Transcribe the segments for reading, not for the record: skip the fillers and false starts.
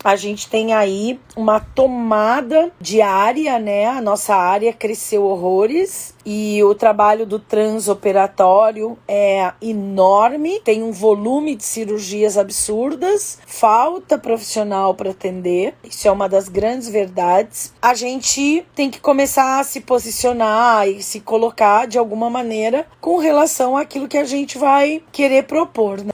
a gente tem aí uma tomada de área, né? A nossa área cresceu horrores e o trabalho do transoperatório é enorme, tem um volume de cirurgias absurdas, falta profissional para atender, isso é uma das grandes verdades. A gente tem que começar a se posicionar e se colocar de alguma maneira com relação àquilo que a gente vai querer propor, né?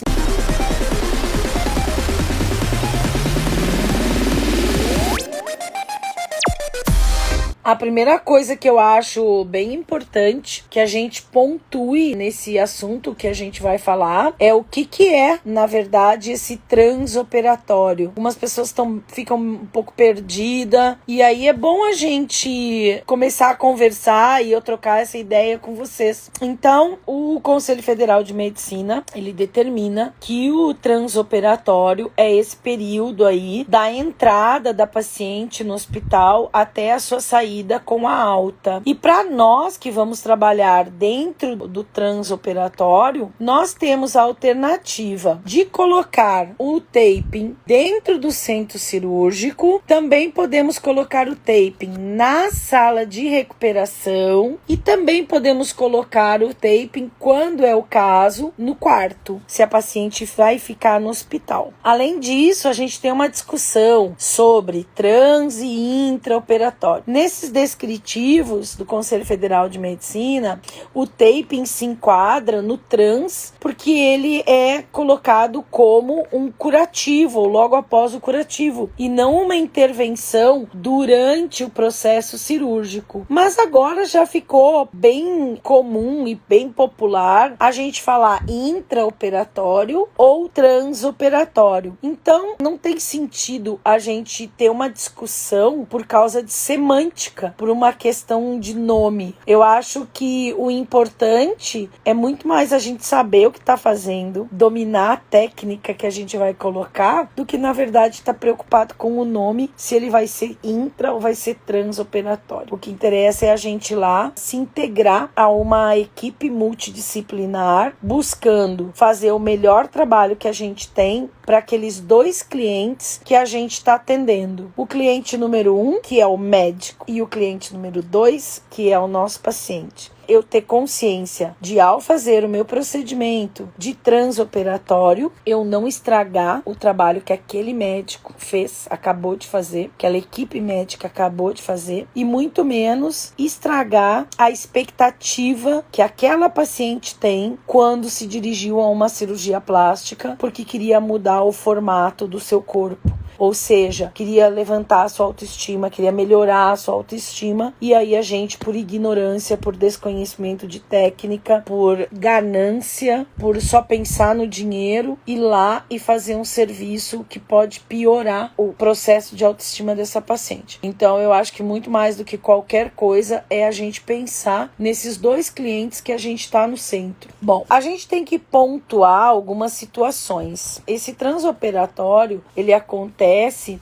A primeira coisa que eu acho bem importante que a gente pontue nesse assunto que a gente vai falar é o que é, na verdade, esse transoperatório. Algumas pessoas ficam um pouco perdidas e aí é bom a gente começar a conversar e eu trocar essa ideia com vocês. Então, o Conselho Federal de Medicina, ele determina que o transoperatório é esse período aí da entrada da paciente no hospital até a sua saída com a alta. E para nós que vamos trabalhar dentro do transoperatório, nós temos a alternativa de colocar o taping dentro do centro cirúrgico, também podemos colocar o taping na sala de recuperação e também podemos colocar o taping, quando é o caso, no quarto, se a paciente vai ficar no hospital. Além disso, a gente tem uma discussão sobre trans e intraoperatório. Nesses descritivos do Conselho Federal de Medicina, o taping se enquadra no trans porque ele é colocado como um curativo, logo após o curativo, e não uma intervenção durante o processo cirúrgico. Mas agora já ficou bem comum e bem popular a gente falar intraoperatório ou transoperatório. Então, não tem sentido a gente ter uma discussão por causa de semântica, por uma questão de nome. Eu acho que o importante é muito mais a gente saber o que está fazendo, dominar a técnica que a gente vai colocar, do que na verdade estar preocupado com o nome, se ele vai ser intra ou vai ser transoperatório. O que interessa é a gente ir lá se integrar a uma equipe multidisciplinar, buscando fazer o melhor trabalho que a gente tem para aqueles dois clientes que a gente está atendendo. O cliente número 1, que é o médico, e o cliente número 2, que é o nosso paciente. Eu ter consciência de, ao fazer o meu procedimento de transoperatório, eu não estragar o trabalho que aquele médico acabou de fazer, aquela equipe médica acabou de fazer, e muito menos estragar a expectativa que aquela paciente tem quando se dirigiu a uma cirurgia plástica porque queria mudar o formato do seu corpo. Ou seja, queria levantar a sua autoestima, queria melhorar a sua autoestima, e aí a gente, por ignorância, por desconhecimento de técnica, por ganância, por só pensar no dinheiro, ir lá e fazer um serviço que pode piorar o processo de autoestima dessa paciente. Então, eu acho que muito mais do que qualquer coisa é a gente pensar nesses dois clientes que a gente está no centro. Bom, a gente tem que pontuar algumas situações. Esse transoperatório, ele acontece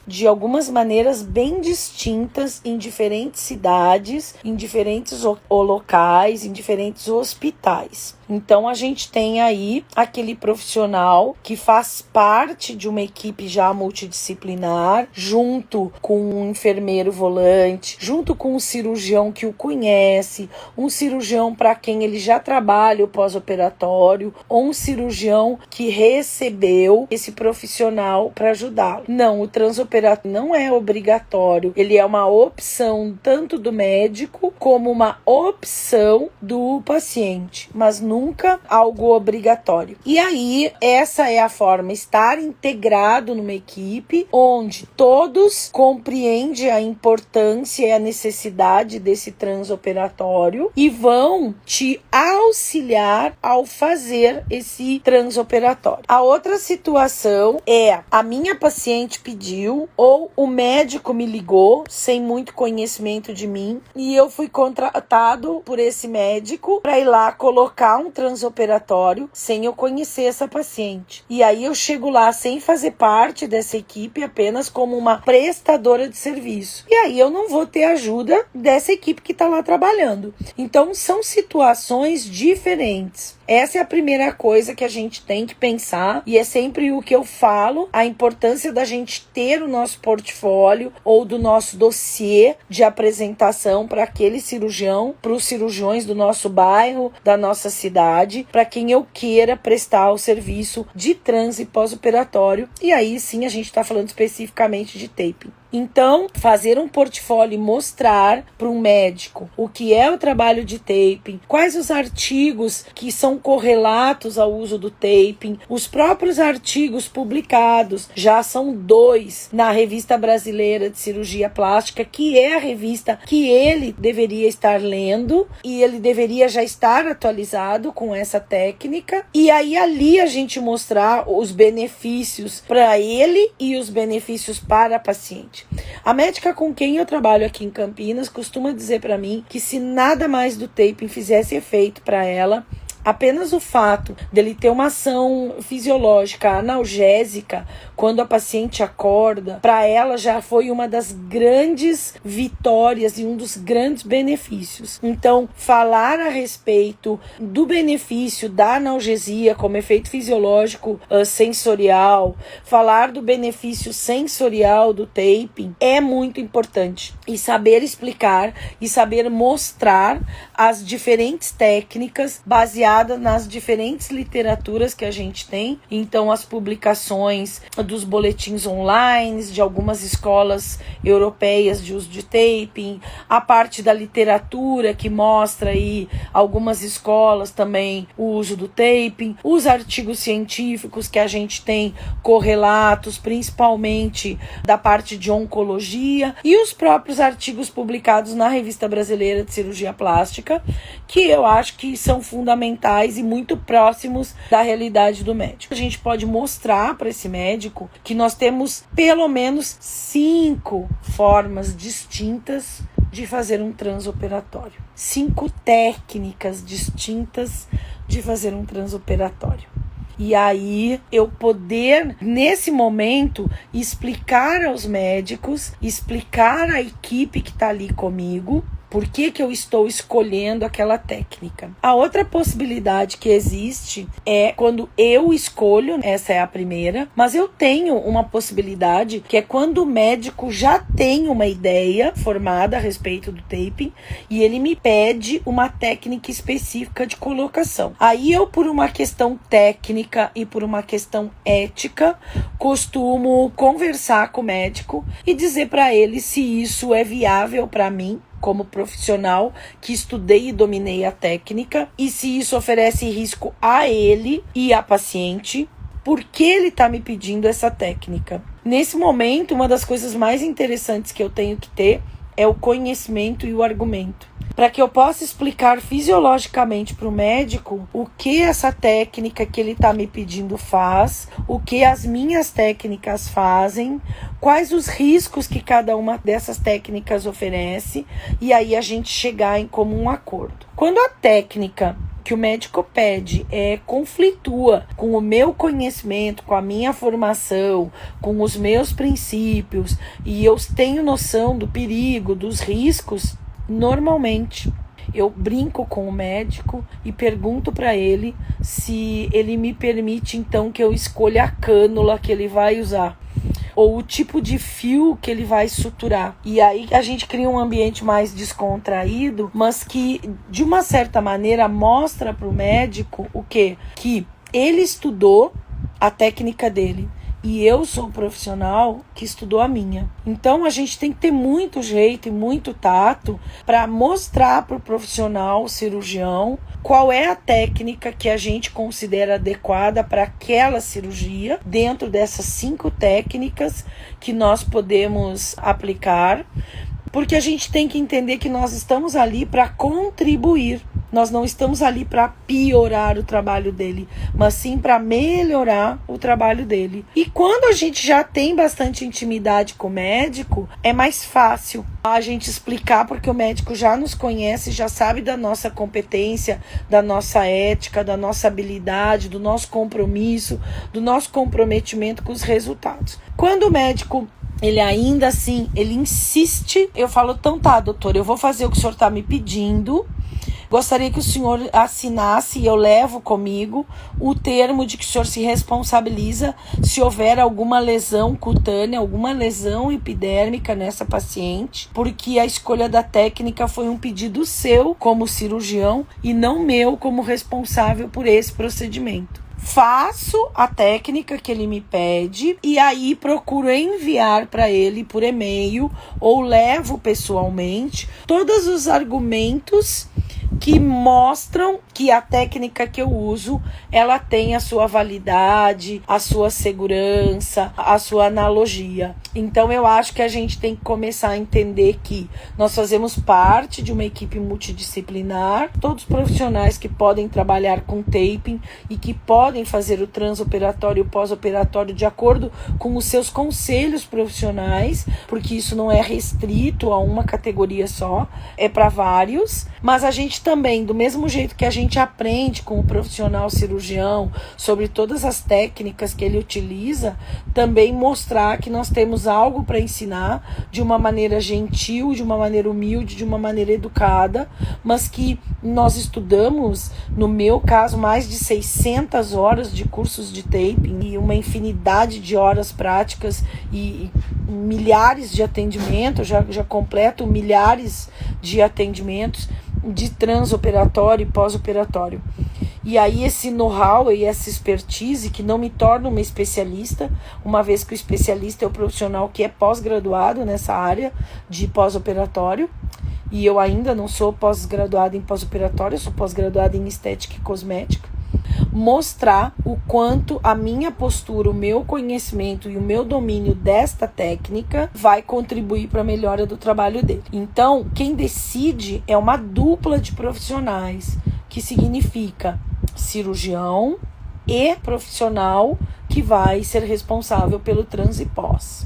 de algumas maneiras bem distintas em diferentes cidades, em diferentes locais, em diferentes hospitais. Então, a gente tem aí aquele profissional que faz parte de uma equipe já multidisciplinar, junto com um enfermeiro volante, junto com um cirurgião que o conhece, um cirurgião para quem ele já trabalha o pós-operatório, ou um cirurgião que recebeu esse profissional para ajudá-lo. Não, o transoperatório não é obrigatório, ele é uma opção tanto do médico como uma opção do paciente, mas nunca algo obrigatório. E aí, essa é a forma, estar integrado numa equipe onde todos compreendem a importância e a necessidade desse transoperatório e vão te auxiliar ao fazer esse transoperatório. A outra situação é a minha paciente pediu ou o médico me ligou sem muito conhecimento de mim e eu fui contratado por esse médico para ir lá colocar um transoperatório sem eu conhecer essa paciente. E aí eu chego lá sem fazer parte dessa equipe, apenas como uma prestadora de serviço. E aí eu não vou ter ajuda dessa equipe que está lá trabalhando. Então são situações diferentes. Essa é a primeira coisa que a gente tem que pensar, e é sempre o que eu falo, a importância da gente ter o nosso portfólio ou do nosso dossiê de apresentação para aquele cirurgião, para os cirurgiões do nosso bairro, da nossa cidade, para quem eu queira prestar o serviço de trans e pós-operatório. E aí sim a gente está falando especificamente de taping. Então, fazer um portfólio e mostrar para um médico o que é o trabalho de taping, quais os artigos que são correlatos ao uso do taping, os próprios artigos publicados, já são 2 na Revista Brasileira de Cirurgia Plástica, que é a revista que ele deveria estar lendo e ele deveria já estar atualizado com essa técnica. E aí ali a gente mostrar os benefícios para ele e os benefícios para a paciente. A médica com quem eu trabalho aqui em Campinas costuma dizer para mim que se nada mais do taping fizesse efeito para ela, apenas o fato dele ter uma ação fisiológica analgésica quando a paciente acorda, para ela já foi uma das grandes vitórias e um dos grandes benefícios. Então, falar a respeito do benefício da analgesia como efeito fisiológico sensorial, falar do benefício sensorial do taping é muito importante. E saber explicar e saber mostrar as diferentes técnicas baseadas nas diferentes literaturas que a gente tem. Então, as publicações dos boletins online, de algumas escolas europeias de uso de taping, a parte da literatura que mostra aí algumas escolas também o uso do taping, os artigos científicos que a gente tem correlatos, principalmente da parte de oncologia, e os próprios artigos publicados na Revista Brasileira de Cirurgia Plástica, que eu acho que são fundamentais e muito próximos da realidade do médico. A gente pode mostrar para esse médico que nós temos pelo menos 5 formas distintas de fazer um transoperatório. 5 técnicas distintas de fazer um transoperatório. E aí eu poder, nesse momento, explicar aos médicos, explicar à equipe que está ali comigo, por que eu estou escolhendo aquela técnica. A outra possibilidade que existe é quando eu escolho, essa é a primeira, mas eu tenho uma possibilidade que é quando o médico já tem uma ideia formada a respeito do taping e ele me pede uma técnica específica de colocação. Aí eu, por uma questão técnica e por uma questão ética, costumo conversar com o médico e dizer para ele se isso é viável para mim, como profissional que estudei e dominei a técnica, e se isso oferece risco a ele e à paciente, por que ele está me pedindo essa técnica. Nesse momento, uma das coisas mais interessantes que eu tenho que ter é o conhecimento e o argumento, para que eu possa explicar fisiologicamente para o médico o que essa técnica que ele está me pedindo faz, o que as minhas técnicas fazem, quais os riscos que cada uma dessas técnicas oferece, e aí a gente chegar em comum acordo. Quando a técnica que o médico pede conflitua com o meu conhecimento, com a minha formação, com os meus princípios, e eu tenho noção do perigo, dos riscos, normalmente eu brinco com o médico e pergunto para ele se ele me permite então que eu escolha a cânula que ele vai usar, ou o tipo de fio que ele vai suturar. E aí a gente cria um ambiente mais descontraído, mas que de uma certa maneira mostra para o médico o quê? Que ele estudou a técnica dele e eu sou o profissional que estudou a minha. Então a gente tem que ter muito jeito e muito tato para mostrar para o profissional, o cirurgião, qual é a técnica que a gente considera adequada para aquela cirurgia, dentro dessas 5 técnicas que nós podemos aplicar, porque a gente tem que entender que nós estamos ali para contribuir. Nós não estamos ali para piorar o trabalho dele, mas sim para melhorar o trabalho dele. E quando a gente já tem bastante intimidade com o médico, é mais fácil a gente explicar, porque o médico já nos conhece, já sabe da nossa competência, da nossa ética, da nossa habilidade, do nosso compromisso, do nosso comprometimento com os resultados. Quando o médico ele ainda assim, ele insiste, eu falo, então tá, doutor, eu vou fazer o que o senhor tá me pedindo, Gostaria que o senhor assinasse, e eu levo comigo, o termo de que o senhor se responsabiliza se houver alguma lesão cutânea, alguma lesão epidérmica nessa paciente, porque a escolha da técnica foi um pedido seu como cirurgião e não meu como responsável por esse procedimento. Faço a técnica que ele me pede e aí procuro enviar para ele por e-mail ou levo pessoalmente todos os argumentos que mostram que a técnica que eu uso, ela tem a sua validade, a sua segurança, a sua analogia. Então eu acho que a gente tem que começar a entender que nós fazemos parte de uma equipe multidisciplinar, todos profissionais que podem trabalhar com taping e que podem fazer o transoperatório e o pós-operatório de acordo com os seus conselhos profissionais, porque isso não é restrito a uma categoria só, é para vários, mas a gente também, do mesmo jeito que a gente aprende com o profissional cirurgião sobre todas as técnicas que ele utiliza, também mostrar que nós temos algo para ensinar de uma maneira gentil, de uma maneira humilde, de uma maneira educada, mas que nós estudamos, no meu caso, mais de 600 horas de cursos de taping e uma infinidade de horas práticas e milhares de atendimentos, já completo milhares de atendimentos de transoperatório e pós-operatório. E aí esse know-how e essa expertise que não me torna uma especialista, uma vez que o especialista é o profissional que é pós-graduado nessa área de pós-operatório, e eu ainda não sou pós-graduada em pós-operatório, eu sou pós-graduada em estética e cosmética. Mostrar o quanto a minha postura, o meu conhecimento e o meu domínio desta técnica vai contribuir para a melhora do trabalho dele. Então, quem decide é uma dupla de profissionais, que significa cirurgião e profissional que vai ser responsável pelo trans e pós.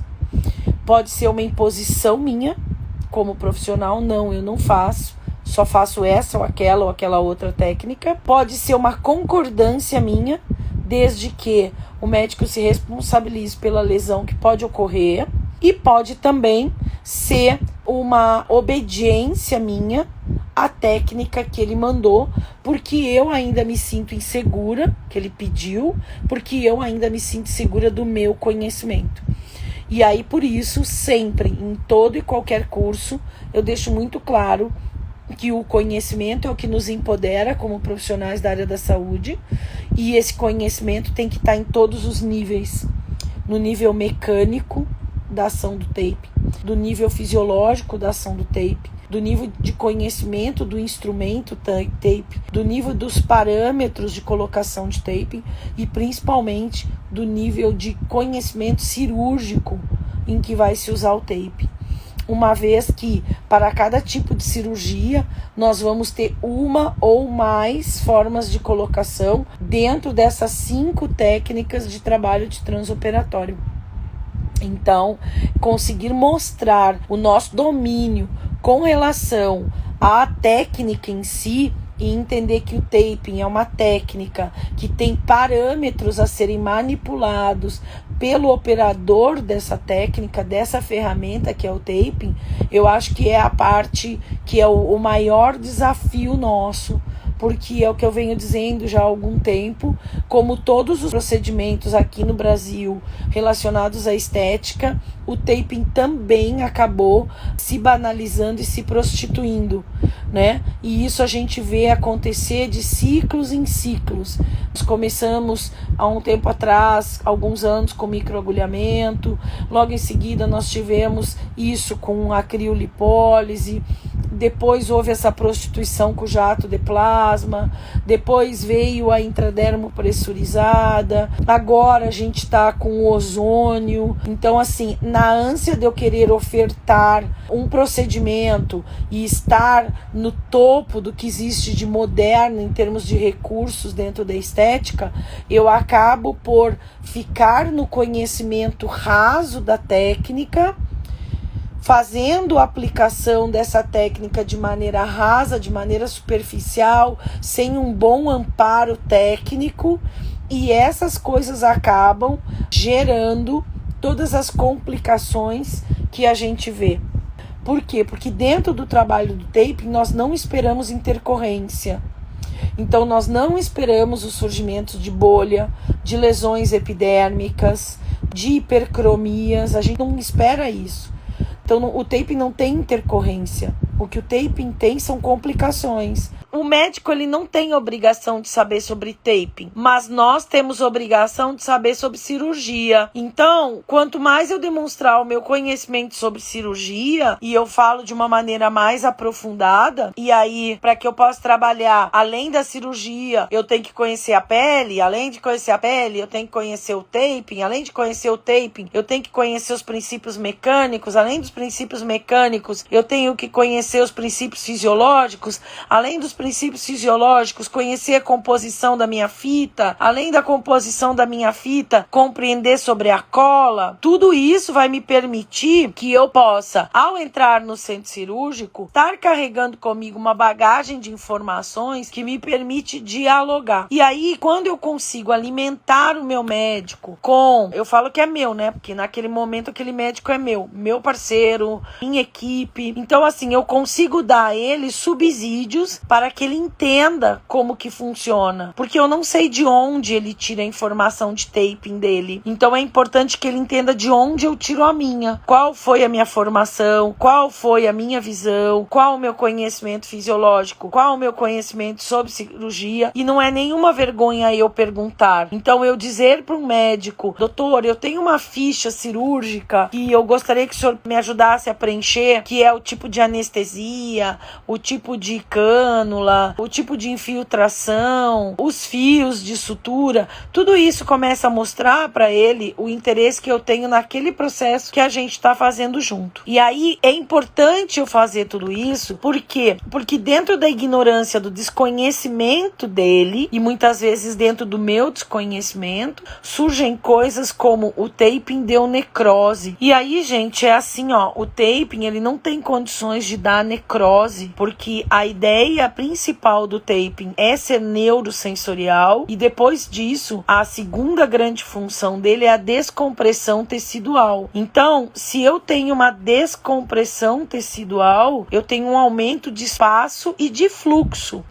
Pode ser uma imposição minha como profissional, não, eu não faço. Só faço essa ou aquela outra técnica. Pode ser uma concordância minha, desde que o médico se responsabilize pela lesão que pode ocorrer. E pode também ser uma obediência minha à técnica que ele mandou, porque eu ainda me sinto insegura, que ele pediu, porque eu ainda me sinto segura do meu conhecimento. E aí, por isso, sempre, em todo e qualquer curso, eu deixo muito claro que o conhecimento é o que nos empodera como profissionais da área da saúde, e esse conhecimento tem que estar em todos os níveis, no nível mecânico da ação do tape, do nível fisiológico da ação do tape, do nível de conhecimento do instrumento tape, do nível dos parâmetros de colocação de tape e principalmente do nível de conhecimento cirúrgico em que vai se usar o tape. Uma vez que, para cada tipo de cirurgia, nós vamos ter uma ou mais formas de colocação dentro dessas 5 técnicas de trabalho de transoperatório. Então, conseguir mostrar o nosso domínio com relação à técnica em si, e entender que o taping é uma técnica que tem parâmetros a serem manipulados pelo operador dessa técnica, dessa ferramenta que é o taping, eu acho que é a parte que é o maior desafio nosso, porque é o que eu venho dizendo já há algum tempo, como todos os procedimentos aqui no Brasil relacionados à estética, o taping também acabou se banalizando e se prostituindo, né? E isso a gente vê acontecer de ciclos em ciclos. Nós começamos há um tempo atrás, alguns anos, com microagulhamento, logo em seguida nós tivemos isso com a criolipólise, depois houve essa prostituição com o jato de plasma, depois veio a intradermo pressurizada, agora a gente está com o ozônio. Então, assim, na ânsia de eu querer ofertar um procedimento e estar no topo do que existe de moderno em termos de recursos dentro da estética, eu acabo por ficar no conhecimento raso da técnica, fazendo a aplicação dessa técnica de maneira rasa, de maneira superficial, sem um bom amparo técnico, e essas coisas acabam gerando todas as complicações que a gente vê. Por quê? Porque dentro do trabalho do taping nós não esperamos intercorrência. Então nós não esperamos o surgimento de bolha, de lesões epidérmicas, de hipercromias, a gente não espera isso. Então o taping não tem intercorrência. O que o taping tem são complicações. O médico ele não tem obrigação de saber sobre taping, mas nós temos obrigação de saber sobre cirurgia. Então, quanto mais eu demonstrar o meu conhecimento sobre cirurgia, e eu falo de uma maneira mais aprofundada, e aí, para que eu possa trabalhar além da cirurgia, eu tenho que conhecer a pele, além de conhecer a pele, eu tenho que conhecer o taping, além de conhecer o taping, eu tenho que conhecer os princípios mecânicos, além dos princípios mecânicos, eu tenho que conhecer os princípios fisiológicos, além dos princípios fisiológicos, conhecer a composição da minha fita, além da composição da minha fita, compreender sobre a cola. Tudo isso vai me permitir que eu possa, ao entrar no centro cirúrgico, estar carregando comigo uma bagagem de informações que me permite dialogar. E aí, quando eu consigo alimentar o meu médico com, eu falo que é meu, né? Porque naquele momento aquele médico é meu parceiro, minha equipe. Então, assim, eu consigo dar a ele subsídios para que ele entenda como que funciona, porque eu não sei de onde ele tira a informação de taping dele, então é importante que ele entenda de onde eu tiro a minha, qual foi a minha formação, qual foi a minha visão, qual o meu conhecimento fisiológico, qual o meu conhecimento sobre cirurgia, e não é nenhuma vergonha eu perguntar. Então eu dizer para um médico, doutor, eu tenho uma ficha cirúrgica que eu gostaria que o senhor me ajudasse a preencher, que é o tipo de anestesia, o tipo de cânula, o tipo de infiltração, os fios de sutura, tudo isso começa a mostrar para ele o interesse que eu tenho naquele processo que a gente está fazendo junto. E aí é importante eu fazer tudo isso, por quê? Porque dentro da ignorância, do desconhecimento dele, e muitas vezes dentro do meu desconhecimento, surgem coisas como o taping deu necrose. E aí, gente, é assim, ó, o taping, ele não tem condições de dar necrose, porque a ideia principal do taping é ser neurosensorial, e depois disso, a segunda grande função dele é a descompressão tecidual. Então, se eu tenho uma descompressão tecidual, eu tenho um aumento de espaço e de fluxo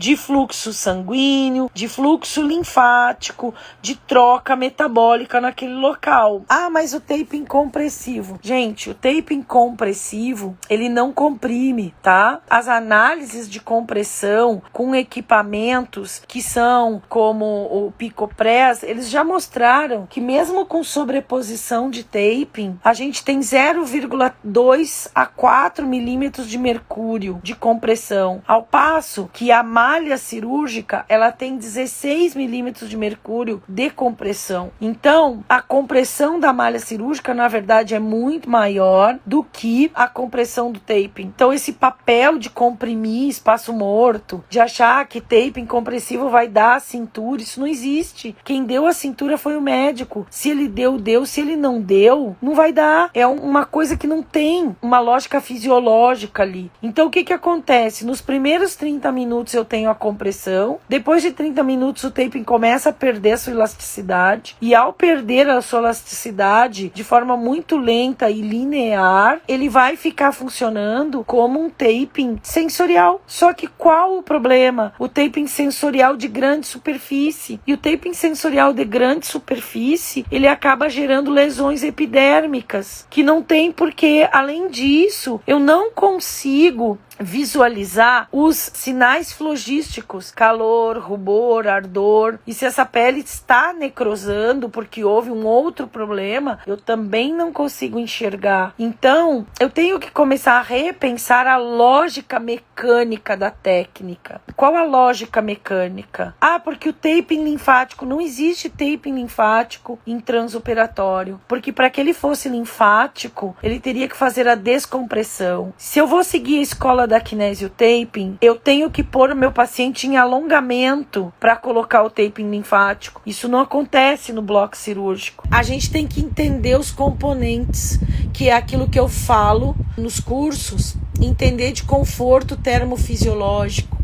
sanguíneo, de fluxo linfático, de troca metabólica naquele local. Ah, mas o taping compressivo. Gente, o taping compressivo, ele não comprime, tá? As análises de compressão com equipamentos que são como o Picopress, eles já mostraram que mesmo com sobreposição de taping, a gente tem 0,2 a 4 milímetros de mercúrio de compressão, ao passo que a malha cirúrgica, ela tem 16 milímetros de mercúrio de compressão. Então, a compressão da malha cirúrgica, na verdade, é muito maior do que a compressão do taping. Então, esse papel de comprimir espaço morto, de achar que taping compressivo vai dar a cintura, isso não existe. Quem deu a cintura foi o médico. Se ele deu, deu. Se ele não deu, não vai dar. É uma coisa que não tem uma lógica fisiológica ali. Então, o que acontece? Nos primeiros 30 minutos eu tenho a compressão. Depois de 30 minutos o taping começa a perder a sua elasticidade. E ao perder a sua elasticidade de forma muito lenta e linear, ele vai ficar funcionando como um taping sensorial. Só que qual o problema? O taping sensorial de grande superfície. E o taping sensorial de grande superfície, ele acaba gerando lesões epidérmicas, que não tem porque, além disso, eu não consigo visualizar os sinais flogísticos, calor, rubor, ardor, e se essa pele está necrosando porque houve um outro problema, eu também não consigo enxergar. Então, eu tenho que começar a repensar a lógica mecânica da técnica. Qual a lógica mecânica? Ah, porque o taping linfático, não existe taping linfático em transoperatório, porque para que ele fosse linfático, ele teria que fazer a descompressão. Se eu vou seguir a escola da kinesiotaping, eu tenho que pôr o meu paciente em alongamento para colocar o taping linfático. Isso não acontece no bloco cirúrgico. A gente tem que entender os componentes, que é aquilo que eu falo nos cursos, entender de conforto termofisiológico,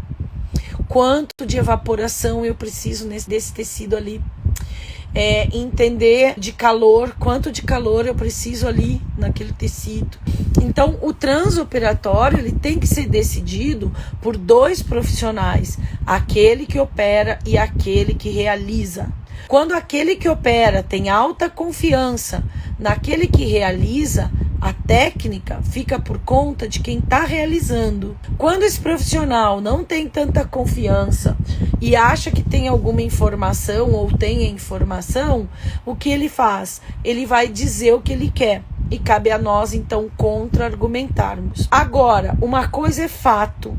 quanto de evaporação eu preciso desse tecido ali. entender de calor, quanto de calor eu preciso ali naquele tecido. Então, o transoperatório ele tem que ser decidido por 2 profissionais, aquele que opera e aquele que realiza. Quando aquele que opera tem alta confiança naquele que realiza, a técnica fica por conta de quem está realizando. Quando esse profissional não tem tanta confiança e acha que tem alguma informação ou tem a informação, o que ele faz? Ele vai dizer o que ele quer. E cabe a nós, então, contra-argumentarmos. Agora, uma coisa é fato.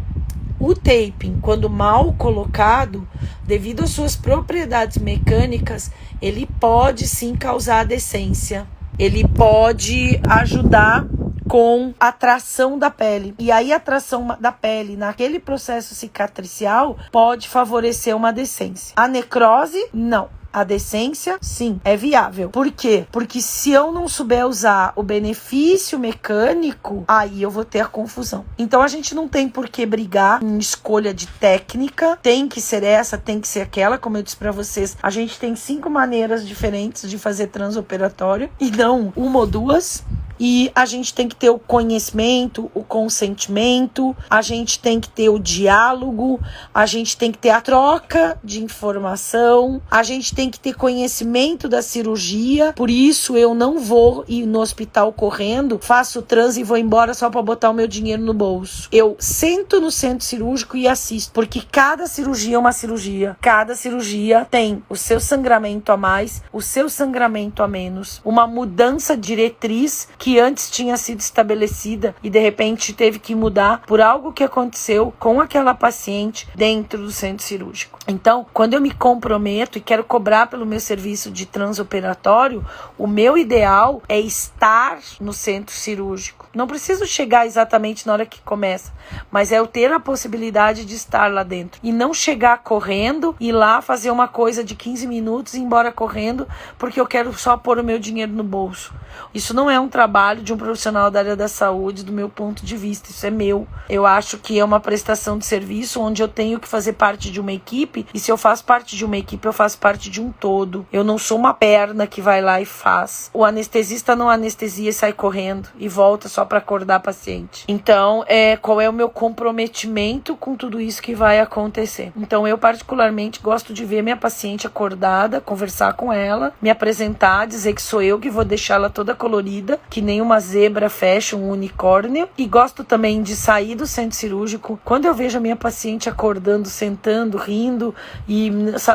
O taping, quando mal colocado, devido às suas propriedades mecânicas, ele pode sim causar adescência. Ele pode ajudar com a tração da pele. E aí a tração da pele naquele processo cicatricial pode favorecer uma adescência. A necrose, não. A adescência, sim, é viável. Por quê? Porque se eu não souber usar o benefício mecânico, aí eu vou ter a confusão. Então a gente não tem por que brigar em escolha de técnica. Tem que ser essa, tem que ser aquela. Como eu disse pra vocês, a gente tem 5 maneiras diferentes de fazer transoperatório e não 1 ou 2. E a gente tem que ter o conhecimento, o consentimento, a gente tem que ter o diálogo, a gente tem que ter a troca de informação, a gente tem que ter conhecimento da cirurgia. Por isso eu não vou ir no hospital correndo, faço trans e vou embora só para botar o meu dinheiro no bolso. Eu sento no centro cirúrgico e assisto, porque cada cirurgia é uma cirurgia. Cada cirurgia tem o seu sangramento a mais, o seu sangramento a menos, uma mudança diretriz que antes tinha sido estabelecida e de repente teve que mudar por algo que aconteceu com aquela paciente dentro do centro cirúrgico. Então, quando eu me comprometo e quero cobrar pelo meu serviço de transoperatório, o meu ideal é estar no centro cirúrgico. Não preciso chegar exatamente na hora que começa, mas é eu ter a possibilidade de estar lá dentro e não chegar correndo, ir lá fazer uma coisa de 15 minutos e ir embora correndo porque eu quero só pôr o meu dinheiro no bolso. Isso não é um trabalho de um profissional da área da saúde, do meu ponto de vista, isso é meu. Eu acho que é uma prestação de serviço onde eu tenho que fazer parte de uma equipe, e se eu faço parte de uma equipe, eu faço parte de um todo. Eu não sou uma perna que vai lá e faz. O anestesista não anestesia e sai correndo e volta só para acordar a paciente. Então, qual é o meu comprometimento com tudo isso que vai acontecer? Então, eu particularmente gosto de ver minha paciente acordada, conversar com ela, me apresentar, dizer que sou eu que vou deixar ela toda colorida, que nem uma zebra fashion, um unicórnio. E gosto também de sair do centro cirúrgico quando eu vejo a minha paciente acordando, sentando, rindo e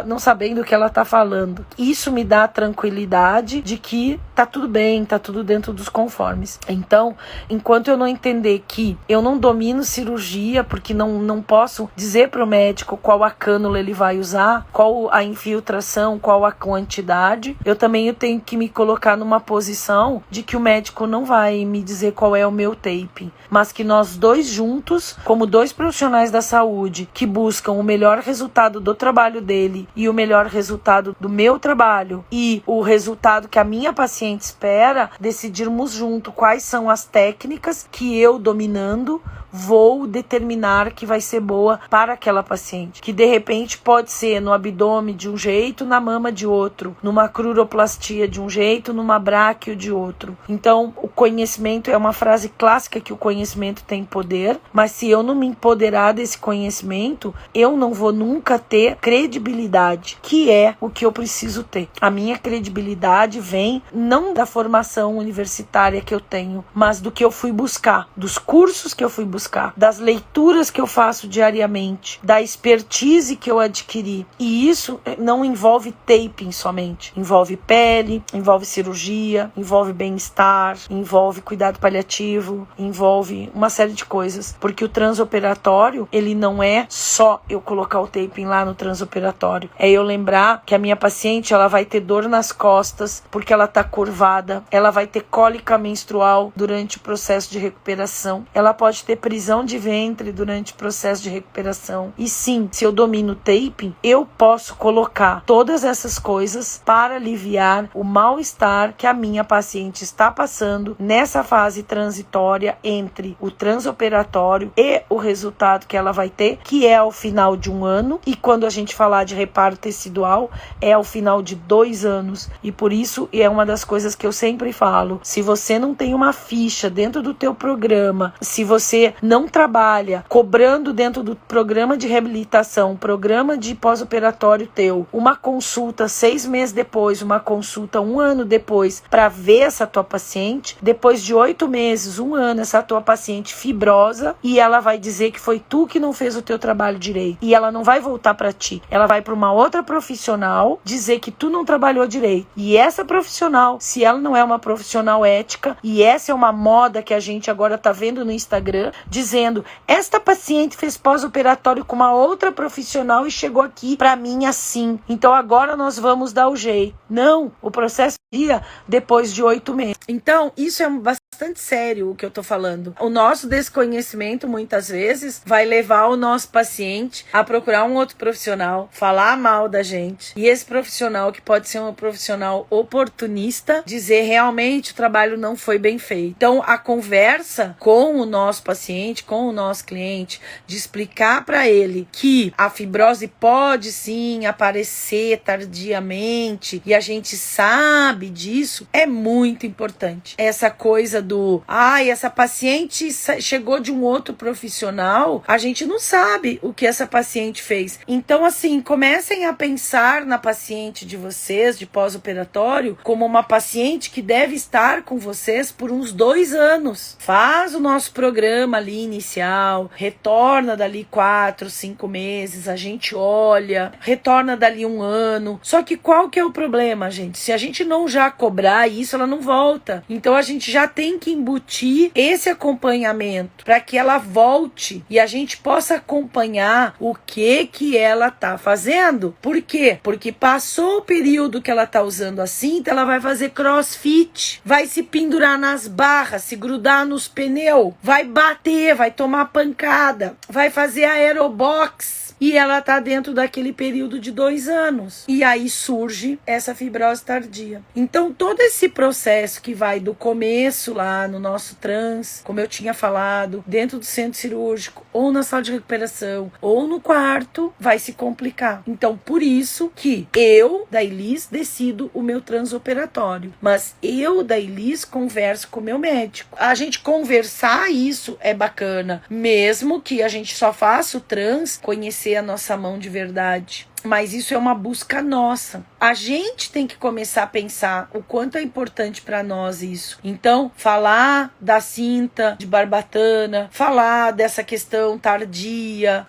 não sabendo o que ela tá falando. Isso me dá a tranquilidade de que tá tudo bem, tá tudo dentro dos conformes. Então, enquanto eu não entender que eu não domino cirurgia, porque não posso dizer pro médico qual a cânula ele vai usar, qual a infiltração, qual a quantidade, eu também tenho que me colocar numa posição de que o médico não vai me dizer qual é o meu taping, mas que nós dois juntos, como 2 profissionais da saúde que buscam o melhor resultado do trabalho dele e o melhor resultado do meu trabalho e o resultado que a minha paciente espera, decidirmos junto quais são as técnicas que eu, dominando, vou determinar que vai ser boa para aquela paciente, que de repente pode ser no abdômen de um jeito, na mama de outro, numa cruroplastia de um jeito, numa bráquio de outro. Então, o conhecimento é uma frase clássica que o conhecimento tem poder, mas se eu não me empoderar desse conhecimento, eu não vou nunca ter credibilidade, que é o que eu preciso ter. A minha credibilidade vem não da formação universitária que eu tenho, mas do que eu fui buscar, dos cursos que eu fui buscar, das leituras que eu faço diariamente, da expertise que eu adquiri. E isso não envolve taping somente, envolve pele, envolve cirurgia, envolve bem-estar, envolve cuidado paliativo, envolve uma série de coisas, porque o transoperatório, ele não é só eu colocar o taping lá no transoperatório, é eu lembrar que a minha paciente, ela vai ter dor nas costas porque ela tá curvada, ela vai ter cólica menstrual durante o processo de recuperação, ela pode ter prisão de ventre durante o processo de recuperação. E sim, se eu domino o taping, eu posso colocar todas essas coisas para aliviar o mal-estar que a minha paciente está passando chegando nessa fase transitória entre o transoperatório e o resultado que ela vai ter, que é ao final de 1 ano, e quando a gente falar de reparo tecidual, é ao final de 2 anos, e por isso é uma das coisas que eu sempre falo, se você não tem uma ficha dentro do teu programa, se você não trabalha cobrando dentro do programa de reabilitação, programa de pós-operatório teu, uma consulta 6 meses depois, uma consulta 1 ano depois, para ver essa tua paciente, depois de 8 meses, 1 ano, essa tua paciente fibrosa, e ela vai dizer que foi tu que não fez o teu trabalho direito, e ela não vai voltar para ti, ela vai para uma outra profissional dizer que tu não trabalhou direito, e essa profissional, se ela não é uma profissional ética, e essa é uma moda que a gente agora tá vendo no Instagram, dizendo, esta paciente fez pós-operatório com uma outra profissional e chegou aqui para mim assim, então agora nós vamos dar o jeito. Não, o processo ia depois de 8 meses. Então, isso é bastante sério o que eu tô falando. O nosso desconhecimento, muitas vezes, vai levar o nosso paciente a procurar um outro profissional, falar mal da gente. E esse profissional, que pode ser um profissional oportunista, dizer realmente o trabalho não foi bem feito. Então, a conversa com o nosso paciente, com o nosso cliente, de explicar para ele que a fibrose pode sim aparecer tardiamente e a gente sabe disso, é muito importante. Essa coisa do, essa paciente chegou de um outro profissional, a gente não sabe o que essa paciente fez. Então, assim, comecem a pensar na paciente de vocês, de pós-operatório, como uma paciente que deve estar com vocês por uns 2 anos. Faz o nosso programa ali inicial, retorna dali 4, 5 meses, a gente olha, retorna dali 1 ano. Só que qual que é o problema, gente? Se a gente não já cobrar isso, ela não volta. Então a gente já tem que embutir esse acompanhamento para que ela volte e a gente possa acompanhar o que ela tá fazendo. Por quê? Porque passou o período que ela tá usando a cinta, ela vai fazer crossfit, vai se pendurar nas barras, se grudar nos pneus, vai bater, vai tomar pancada, vai fazer aerobox. E ela tá dentro daquele período de 2 anos. E aí surge essa fibrose tardia. Então, todo esse processo que vai do começo lá no nosso trans, como eu tinha falado, dentro do centro cirúrgico, ou na sala de recuperação, ou no quarto, vai se complicar. Então, por isso que eu, da Elis, decido o meu transoperatório. Mas eu, da Elis, converso com o meu médico. A gente conversar isso é bacana. Mesmo que a gente só faça o trans, conhecer a nossa mão de verdade. Mas isso é uma busca nossa. A gente tem que começar a pensar o quanto é importante para nós isso. Então, falar da cinta de barbatana, falar dessa questão tardia,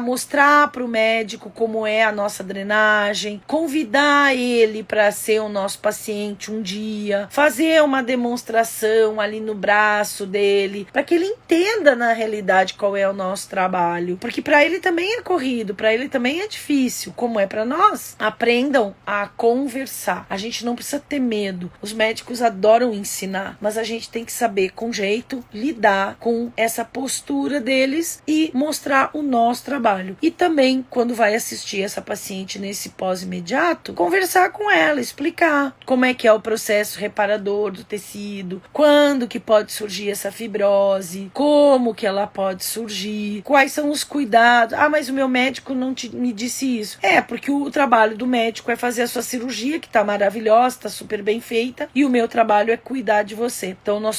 mostrar para o médico como é a nossa drenagem, convidar ele para ser o nosso paciente um dia, fazer uma demonstração ali no braço dele, para que ele entenda na realidade qual é o nosso trabalho. Porque para ele também é corrido, para ele também é difícil. Como é para nós. Aprendam a conversar. A gente não precisa ter medo. Os médicos adoram ensinar, mas a gente tem que saber com jeito lidar com essa postura deles e mostrar o nosso trabalho. E também, quando vai assistir essa paciente nesse pós-imediato, conversar com ela, explicar como é que é o processo reparador do tecido, quando que pode surgir essa fibrose, como que ela pode surgir, quais são os cuidados. Mas o meu médico não me disse isso. Porque o trabalho do médico é fazer a sua cirurgia, que tá maravilhosa, tá super bem feita, e o meu trabalho é cuidar de você. Então nós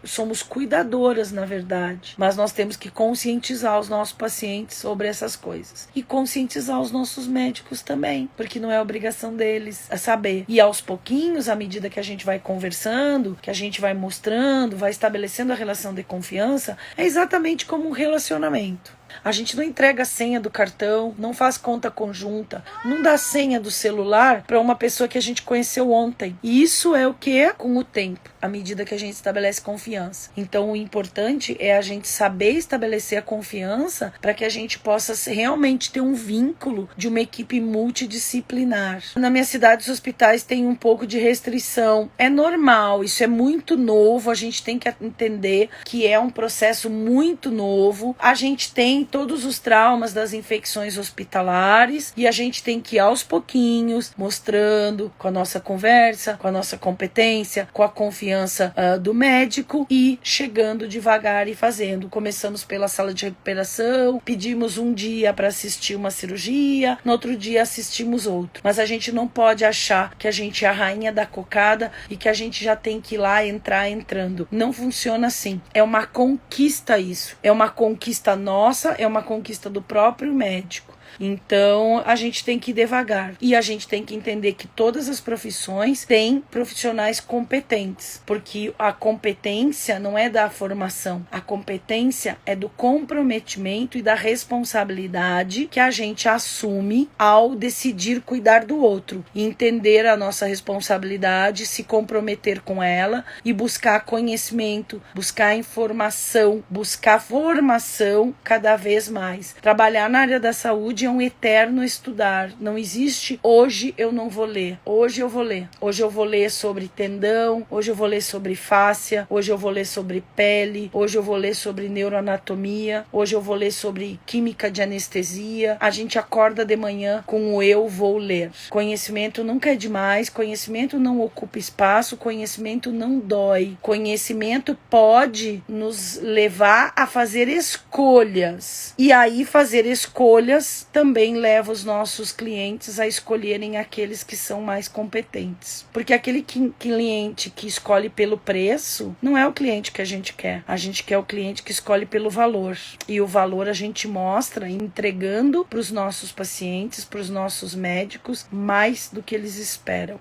somos cuidadoras, na verdade, mas nós temos que conscientizar os nossos pacientes sobre essas coisas. E conscientizar os nossos médicos também, porque não é obrigação deles a saber. E aos pouquinhos, à medida que a gente vai conversando, que a gente vai mostrando, vai estabelecendo a relação de confiança, é exatamente como um relacionamento. A gente não entrega a senha do cartão, não faz conta conjunta, não dá senha do celular para uma pessoa que a gente conheceu ontem. E isso é o que? Com o tempo, à medida que a gente estabelece confiança. Então o importante é a gente saber estabelecer a confiança para que a gente possa realmente ter um vínculo de uma equipe multidisciplinar. Na minha cidade, os hospitais têm um pouco de restrição. É normal, isso é muito novo, a gente tem que entender que é um processo muito novo. A gente tem todos os traumas das infecções hospitalares e a gente tem que ir aos pouquinhos mostrando com a nossa conversa, com a nossa competência, com a confiança confiança do médico e chegando devagar e fazendo. Começamos pela sala de recuperação, pedimos um dia para assistir uma cirurgia, no outro dia assistimos outro. Mas a gente não pode achar que a gente é a rainha da cocada e que a gente já tem que ir lá entrar entrando. Não funciona assim. É uma conquista isso. É uma conquista nossa, é uma conquista do próprio médico. Então, a gente tem que ir devagar. E a gente tem que entender que todas as profissões têm profissionais competentes. Porque a competência não é da formação. A competência é do comprometimento e da responsabilidade que a gente assume ao decidir cuidar do outro. E entender a nossa responsabilidade, se comprometer com ela e buscar conhecimento, buscar informação, buscar formação cada vez mais. Trabalhar na área da saúde é um eterno estudar. Não existe hoje eu não vou ler. Hoje eu vou ler. Hoje eu vou ler sobre tendão, hoje eu vou ler sobre fáscia, hoje eu vou ler sobre pele, hoje eu vou ler sobre neuroanatomia, hoje eu vou ler sobre química de anestesia. A gente acorda de manhã com o eu vou ler. Conhecimento nunca é demais, conhecimento não ocupa espaço, conhecimento não dói. Conhecimento pode nos levar a fazer escolhas. E aí fazer escolhas também leva os nossos clientes a escolherem aqueles que são mais competentes. Porque aquele cliente que escolhe pelo preço não é o cliente que a gente quer. A gente quer o cliente que escolhe pelo valor. E o valor a gente mostra entregando para os nossos pacientes, para os nossos médicos, mais do que eles esperam.